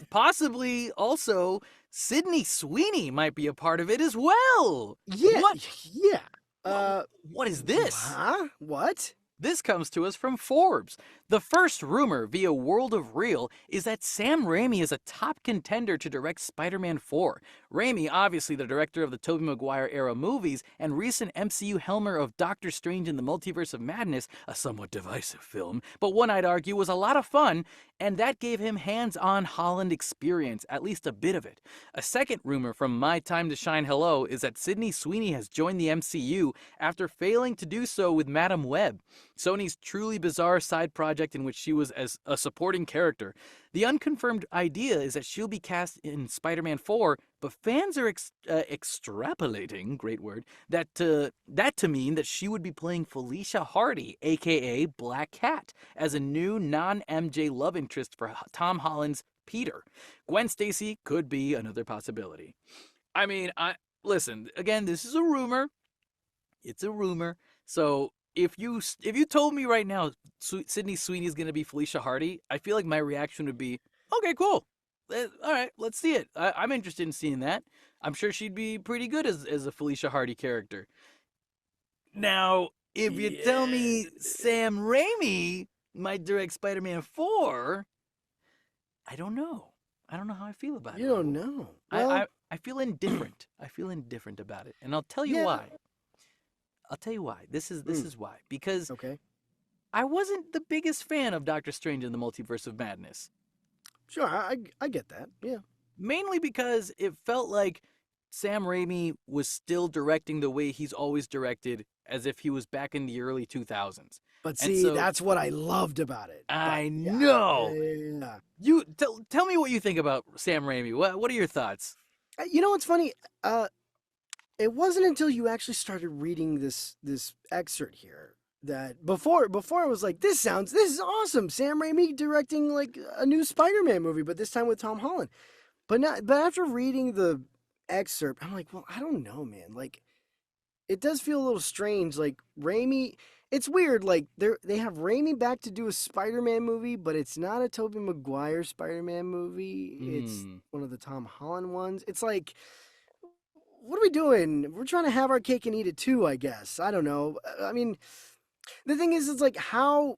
Possibly also Sydney Sweeney might be a part of it as well. Yeah. What? Yeah. What is this? Huh? What? This comes to us from Forbes. The first rumor via World of Real is that Sam Raimi is a top contender to direct Spider-Man 4. Raimi, obviously the director of the Tobey Maguire era movies and recent MCU helmer of Doctor Strange in the Multiverse of Madness, a somewhat divisive film, but one I'd argue was a lot of fun, and that gave him hands-on Holland experience, at least a bit of it. A second rumor from My Time to Shine Hello is that Sydney Sweeney has joined the MCU after failing to do so with Madam Web, Sony's truly bizarre side project in which she was as a supporting character. The unconfirmed idea is that she'll be cast in Spider-Man 4, but fans are extrapolating, great word, that to mean that she would be playing Felicia Hardy, aka Black Cat, as a new non-MJ love interest for Tom Holland's Peter. Gwen Stacy could be another possibility. I mean, listen, again, this is a rumor. It's a rumor. So if you told me right now Sydney Sweeney is going to be Felicia Hardy, I feel like my reaction would be, okay, cool. All right, let's see it. I'm interested in seeing that. I'm sure she'd be pretty good as a Felicia Hardy character. Now, If you tell me Sam Raimi might direct Spider-Man 4, I don't know. I don't know how I feel about it. You don't know. I, Well, I feel indifferent. I feel indifferent about it, and I'll tell you yeah. why. I'll tell you why. This is why. Because Okay. I wasn't the biggest fan of Doctor Strange in the Multiverse of Madness. Sure, I get that. Yeah. Mainly because it felt like Sam Raimi was still directing the way he's always directed, as if he was back in the early 2000s. But And see, so that's what I loved about it. I But, yeah, know. yeah. You tell me what you think about Sam Raimi. What are your thoughts? You know what's funny? It wasn't until you actually started reading this excerpt here that before I was like, this is awesome. Sam Raimi directing like a new Spider-Man movie, but this time with Tom Holland. But after reading the excerpt, I'm like, well, I don't know, man. Like, it does feel a little strange. Like Raimi, it's weird. Like they have Raimi back to do a Spider-Man movie, but it's not a Tobey Maguire Spider-Man movie. It's one of the Tom Holland ones. It's like, what are we doing? We're trying to have our cake and eat it too, I guess. I don't know. I mean, the thing is, it's like how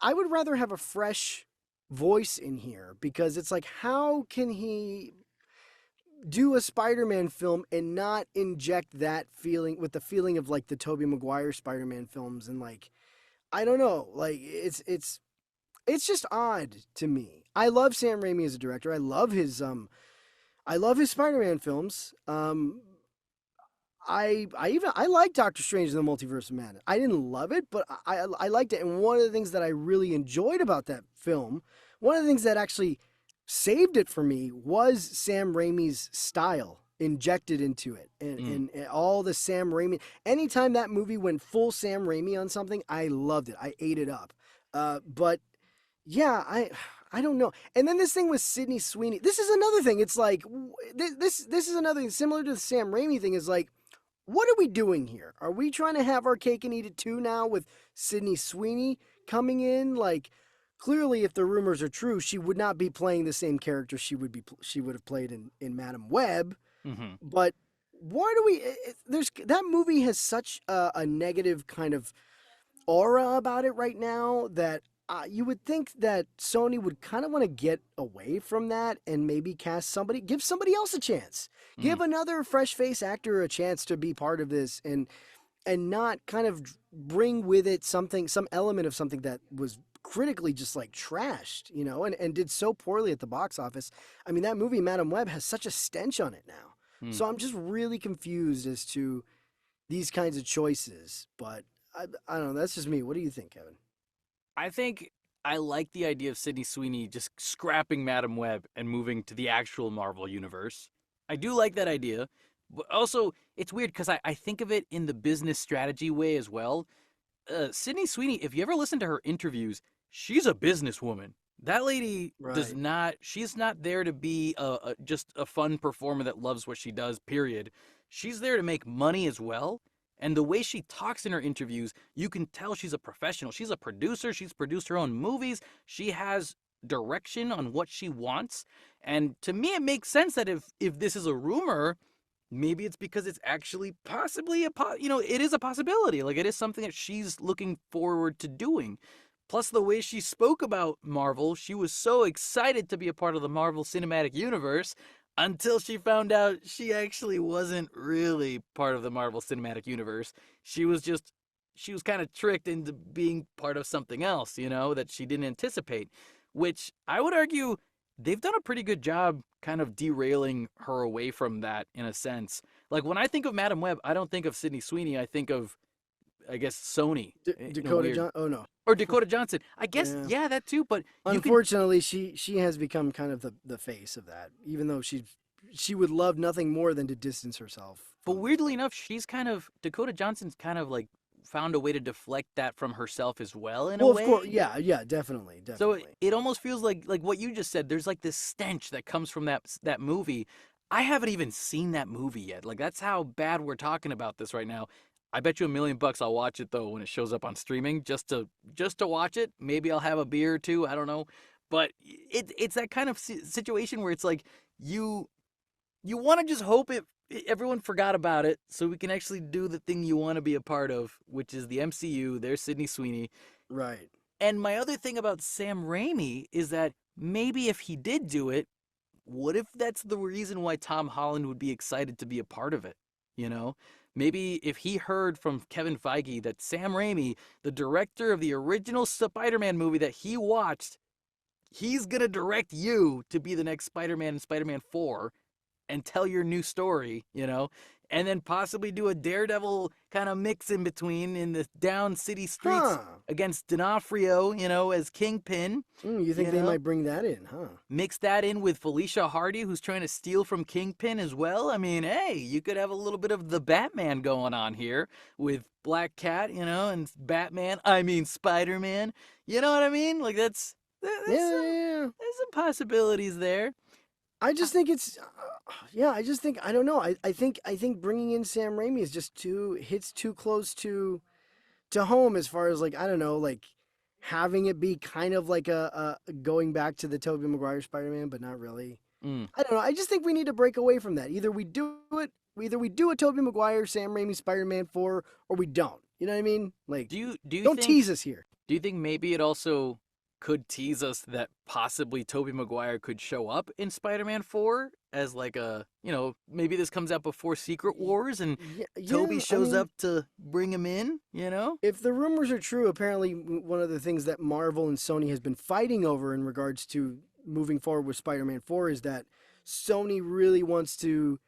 I would rather have a fresh voice in here because it's like, how can he do a Spider-Man film and not inject that feeling with the feeling of like the Tobey Maguire Spider-Man films? And like, I don't know, like it's just odd to me. I love Sam Raimi as a director. I love his Spider-Man films. I like Doctor Strange in the Multiverse of Madness. I didn't love it, but I liked it. And one of the things that I really enjoyed about that film, one of the things that actually saved it for me was Sam Raimi's style injected into it, and all the Sam Raimi. Anytime that movie went full Sam Raimi on something, I loved it. I ate it up. But yeah, I don't know. And then this thing with Sydney Sweeney. This is another thing. It's like this is another thing similar to the Sam Raimi thing. Is like, what are we doing here? Are we trying to have our cake and eat it too now with Sydney Sweeney coming in? Like, clearly, if the rumors are true, she would not be playing the same character she would have played in Madam Web. Mm-hmm. But why do we? There's that movie has such a negative kind of aura about it right now that you would think that Sony would kind of want to get away from that and maybe give somebody else a chance, give another fresh face actor a chance to be part of this, and not kind of bring with it some element of something that was critically just like trashed, and did so poorly at the box office. I mean, that movie Madam Web has such a stench on it now. So I'm just really confused as to these kinds of choices. But I don't know. That's just me. What do you think, Kevin? I think I like the idea of Sydney Sweeney just scrapping Madam Web and moving to the actual Marvel universe. I do like that idea. But also, it's weird because I think of it in the business strategy way as well. Sydney Sweeney, if you ever listen to her interviews, she's a businesswoman. That lady she's not there to be just a fun performer that loves what she does, period. She's there to make money as well. And the way she talks in her interviews, you can tell she's a professional. She's a producer. She's produced her own movies. She has direction on what she wants. And to me, it makes sense that if this is a rumor, maybe it's because it's actually possibly it is a possibility. Like, it is something that she's looking forward to doing. Plus, the way she spoke about Marvel, she was so excited to be a part of the Marvel Cinematic Universe until she found out she actually wasn't really part of the Marvel Cinematic Universe. She was kind of tricked into being part of something else, that she didn't anticipate, which I would argue they've done a pretty good job kind of derailing her away from that in a sense. Like, when I think of Madam Web, I don't think of Sydney Sweeney. I think of, I guess, Sony. Dakota Johnson. Oh, no. Or Dakota Johnson. I guess, yeah, that too, but unfortunately, she has become kind of the face of that, even though she would love nothing more than to distance herself. But weirdly enough, Dakota Johnson's kind of like found a way to deflect that from herself as well in a way. Of course, yeah, definitely. So it almost feels like what you just said. There's like this stench that comes from that movie. I haven't even seen that movie yet. Like, that's how bad we're talking about this right now. I bet you $1 million I'll watch it though when it shows up on streaming, just to watch it. Maybe I'll have a beer or two. I don't know, but it's that kind of situation where it's like you want to just hope everyone forgot about it, so we can actually do the thing you want to be a part of, which is the MCU. There's Sydney Sweeney. Right. And my other thing about Sam Raimi is that maybe if he did do it, what if that's the reason why Tom Holland would be excited to be a part of it? You know? Maybe if he heard from Kevin Feige that Sam Raimi, the director of the original Spider-Man movie that he watched, he's going to direct you to be the next Spider-Man in Spider-Man 4 and tell your new story, you know? And then possibly do a Daredevil kind of mix in between in the down city streets Huh. against D'Onofrio, you know, as Kingpin. You think they might bring that in, huh? Mix that in with Felicia Hardy, who's trying to steal from Kingpin as well. I mean, hey, you could have a little bit of the Batman going on here with Black Cat, you know, and Spider-Man. You know what I mean? Like, there's some possibilities there. I just think it's, I don't know. I think bringing in Sam Raimi is just hits too close to home as far as like, I don't know, like having it be kind of like a going back to the Tobey Maguire Spider-Man, but not really. I don't know. I just think we need to break away from that. Either we do a Tobey Maguire, Sam Raimi Spider-Man 4, or we don't. You know what I mean? Like, don't tease us here. Do you think maybe it also could tease us that possibly Tobey Maguire could show up in Spider-Man 4 as like a, you know, maybe this comes out before Secret Wars and Tobey shows up to bring him in, you know? If the rumors are true, apparently one of the things that Marvel and Sony has been fighting over in regards to moving forward with Spider-Man 4 is that Sony really wants to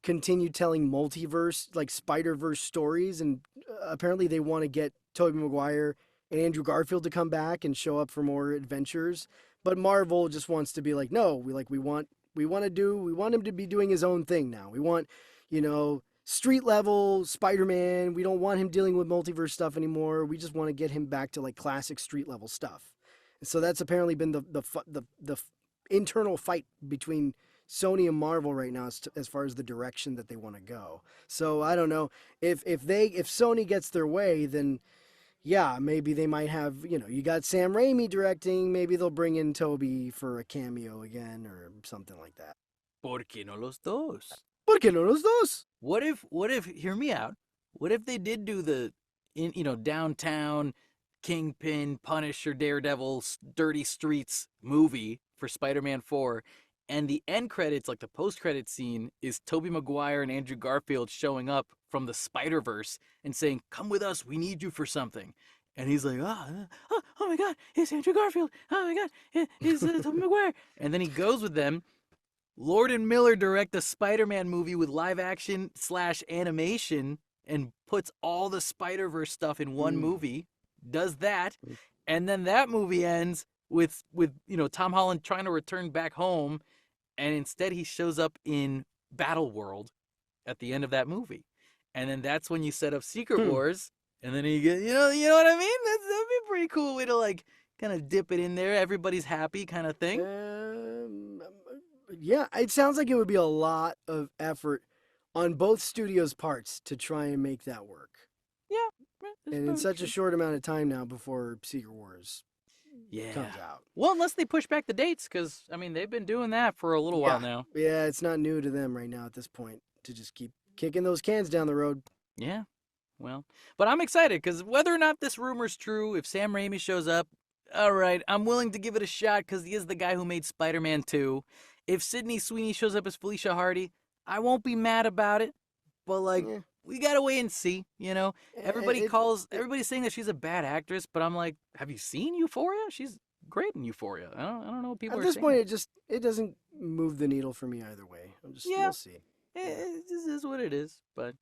continue telling multiverse, like Spider-Verse stories, and apparently they want to get Tobey Maguire and Andrew Garfield to come back and show up for more adventures. But Marvel just wants to be like, no, we want him to be doing his own thing now. We want, you know, street level Spider-Man. We don't want him dealing with multiverse stuff anymore. We just want to get him back to like classic street level stuff. And so that's apparently been the internal fight between Sony and Marvel right now as far as the direction that they want to go. So I don't know if Sony gets their way, then yeah, maybe they might have, you know, you got Sam Raimi directing, maybe they'll bring in Tobey for a cameo again or something like that. ¿Por qué no los dos? ¿Por qué no los dos? What if, hear me out, what if they did do the, downtown Kingpin, Punisher, Daredevil, Dirty Streets movie for Spider-Man 4, and the end credits, like the post-credit scene, is Tobey Maguire and Andrew Garfield showing up from the Spider-Verse and saying, come with us, we need you for something. And he's like, oh my God, it's Andrew Garfield. Oh my God, it's Tobey Maguire. And then he goes with them. Lord and Miller direct a Spider-Man movie with live action / animation and puts all the Spider-Verse stuff in one movie, does that, and then that movie ends with Tom Holland trying to return back home, and instead he shows up in Battle World at the end of that movie. And then that's when you set up Secret Wars, and then you get, you know what I mean? That'd be a pretty cool way to like kind of dip it in there. Everybody's happy kind of thing. Yeah, it sounds like it would be a lot of effort on both studios' parts to try and make that work. Yeah. And in such a short amount of time now before Secret Wars comes out. Well, unless they push back the dates, because, I mean, they've been doing that for a little while now. Yeah, it's not new to them right now at this point to just keep kicking those cans down the road. Yeah. Well, but I'm excited because whether or not this rumor's true, if Sam Raimi shows up, all right, I'm willing to give it a shot because he is the guy who made Spider-Man 2. If Sydney Sweeney shows up as Felicia Hardy, I won't be mad about it. But, like, we got to wait and see, you know? Everybody's saying that she's a bad actress, but I'm like, have you seen Euphoria? She's great in Euphoria. I don't know what people are saying. At this point, it doesn't move the needle for me either way. We'll see. It is what it is. But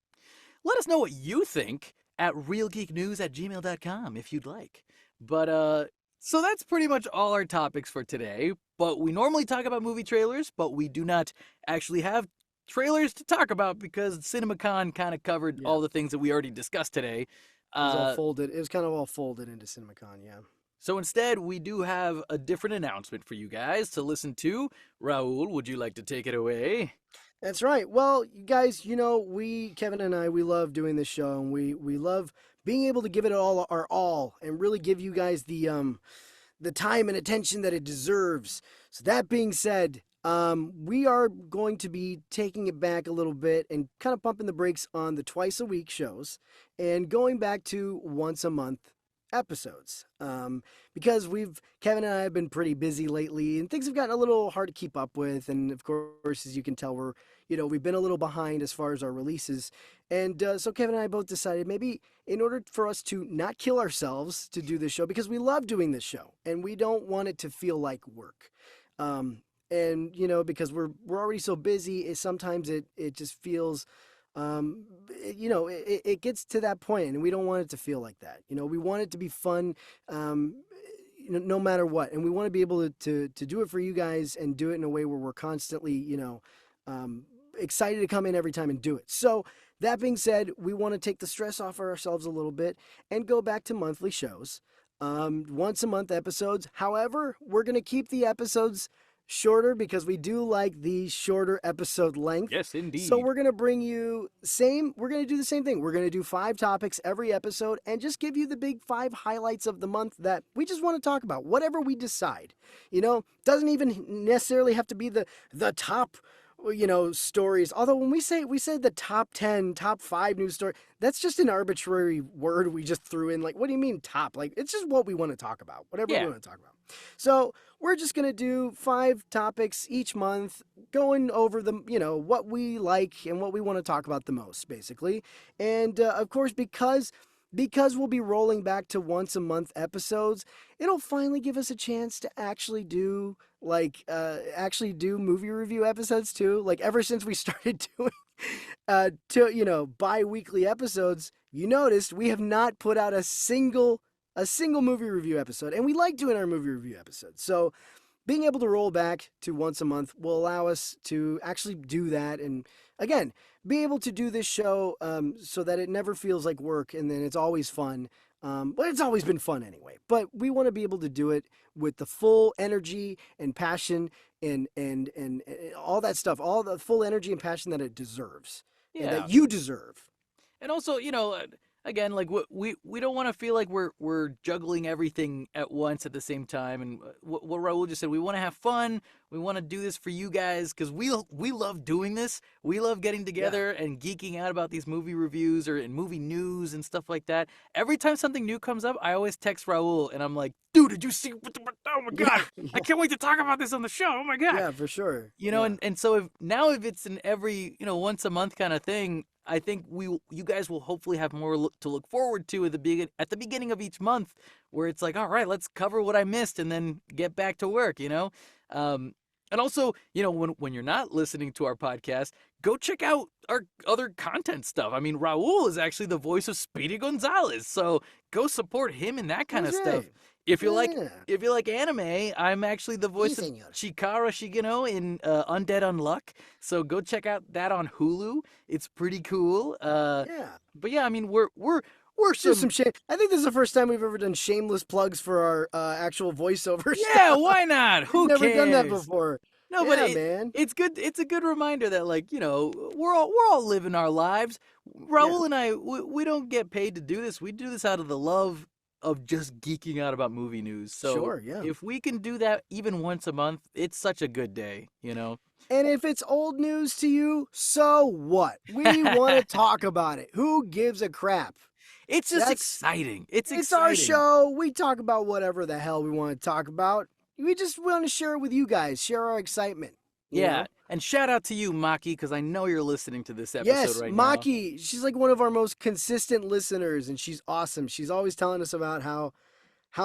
let us know what you think at realgeeknews@gmail.com if you'd like. But, so that's pretty much all our topics for today. But we normally talk about movie trailers, but we do not actually have trailers to talk about because Cinemacon kind of covered all the things that we already discussed today. It was all folded. It was kind of all folded into Cinemacon, yeah. So instead, we do have a different announcement for you guys to listen to. Raul, would you like to take it away? That's right. Well, you guys, you know, Kevin and I, we love doing this show, and we love being able to give it all our all and really give you guys the time and attention that it deserves. So that being said, we are going to be taking it back a little bit and kind of pumping the brakes on the twice a week shows and going back to once a month episodes. Because Kevin and I have been pretty busy lately and things have gotten a little hard to keep up with. And of course, as you can tell, we've been a little behind as far as our releases. And so Kevin and I both decided maybe in order for us to not kill ourselves to do this show, because we love doing this show and we don't want it to feel like work. And because we're already so busy, sometimes it just feels, it gets to that point, and we don't want it to feel like that. We want it to be fun, no matter what, and we want to be able to do it for you guys and do it in a way where we're constantly, excited to come in every time and do it. So that being said, we want to take the stress off ourselves a little bit and go back to monthly shows, once a month episodes. However, we're going to keep the episodes shorter because we do like the shorter episode length. Yes, indeed. So we're going to bring you we're going to do the same thing. We're going to do 5 topics every episode and just give you the big 5 highlights of the month that we just want to talk about, whatever we decide. Doesn't even necessarily have to be the top stories. Although when we say the top 10, top 5 news story, that's just an arbitrary word we just threw in. Like, what do you mean top? Like, it's just what we want to talk about, whatever we want to talk about. So we're just going to do 5 topics each month, going over the, what we like and what we want to talk about the most, basically. And of course, because we'll be rolling back to once a month episodes, it'll finally give us a chance to actually do movie review episodes too. Like, ever since we started doing bi-weekly episodes, you noticed we have not put out a single movie review episode, and we like doing our movie review episodes. So being able to roll back to once a month will allow us to actually do that, and again, be able to do this show so that it never feels like work, and then it's always fun. But it's always been fun anyway. But we want to be able to do it with the full energy and passion and all that stuff, all the full energy and passion that it deserves, and that you deserve. And also, again, like we don't want to feel like we're juggling everything at once at the same time. And what Raul just said, we want to have fun. We want to do this for you guys because we love doing this. We love getting together and geeking out about these movie reviews or in movie news and stuff like that. Every time something new comes up, I always text Raul and I'm like, dude, did you see? Oh my god, I can't wait to talk about this on the show. Oh my god. Yeah, for sure. And so if it's an every once a month kind of thing, I think you guys will hopefully have more to look forward to at the beginning of each month, where it's like, all right, let's cover what I missed and then get back to work, And also, when you're not listening to our podcast, go check out our other content stuff. I mean, Raul is actually the voice of Speedy Gonzalez, so go support him in that kind of stuff. If you like anime, I'm actually the voice of Chikara Shigeno in Undead Unluck. So go check out that on Hulu. It's pretty cool. But yeah, I mean, we're some shame. I think this is the first time we've ever done shameless plugs for our actual voiceover. Yeah, why not? Who cares? Never done that before. No, yeah, but man. It's good. It's a good reminder that, like, we're all living our lives. Raul and I, we don't get paid to do this. We do this out of the love of just geeking out about movie news. So if we can do that even once a month, it's such a good day, And if it's old news to you, so what? We want to talk about it. Who gives a crap? It's just exciting. It's our show. We talk about whatever the hell we want to talk about. We just want to share it with you guys, share our excitement. You know? And shout out to you, Maki, because I know you're listening to this episode right now. Yes, Maki, Maki, she's like one of our most consistent listeners, and she's awesome. She's always telling us about how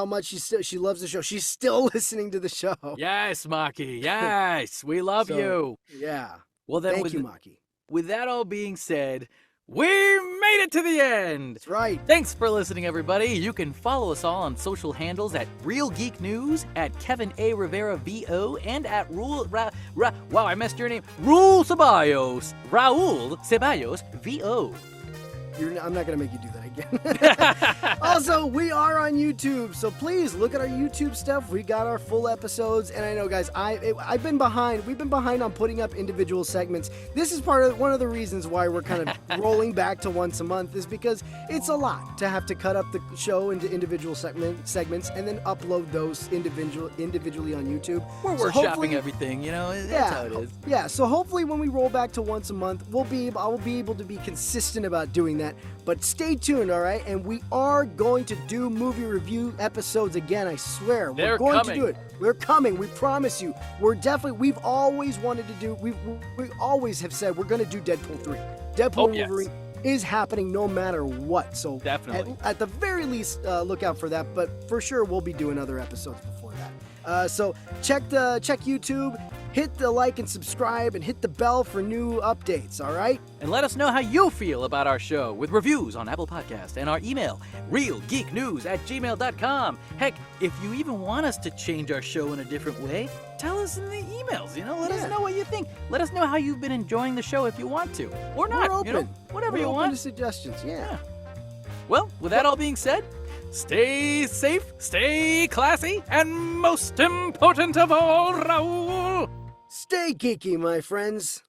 much she loves the show. She's still listening to the show. Yes, Maki. Yes, we love you. Yeah. Well, then, thank you, Maki. With that all being said, we made it to the end! That's right. Thanks for listening, everybody. You can follow us all on social handles at Real Geek News, at Kevin A. Rivera VO, and at wow, I messed your name. Raul Ceballos VO. I'm not going to make you do that again. again. Also, we are on YouTube, so please look at our YouTube stuff. We got our full episodes, and I know, guys, I've been behind. We've been behind on putting up individual segments. This is one of the reasons why we're kind of rolling back to once a month, is because it's a lot to have to cut up the show into individual segments and then upload those individually on YouTube. We're So workshopping hopefully- everything, that's how it is. Yeah, so hopefully when we roll back to once a month, I will be able to be consistent about doing that. But stay tuned, all right? And we are going to do movie review episodes again, I swear. They're We're going coming. to do it. We're coming, we promise you. We've always wanted to do, we always have said we're going to do Deadpool 3. Deadpool yes. Wolverine is happening no matter what. So Definitely. at the very least, look out for that. But for sure, we'll be doing other episodes before that. So check YouTube, hit the like and subscribe, and hit the bell for new updates, all right? And let us know how you feel about our show with reviews on Apple Podcasts and our email, realgeeknews@gmail.com. Heck, if you even want us to change our show in a different way, tell us in the emails, let us know what you think. Let us know how you've been enjoying the show if you want to. Or not, We're open. whatever We're you open want. to suggestions, yeah. Well, with that all being said, stay safe, stay classy, and most important of all, Raoul, Stay geeky, my friends.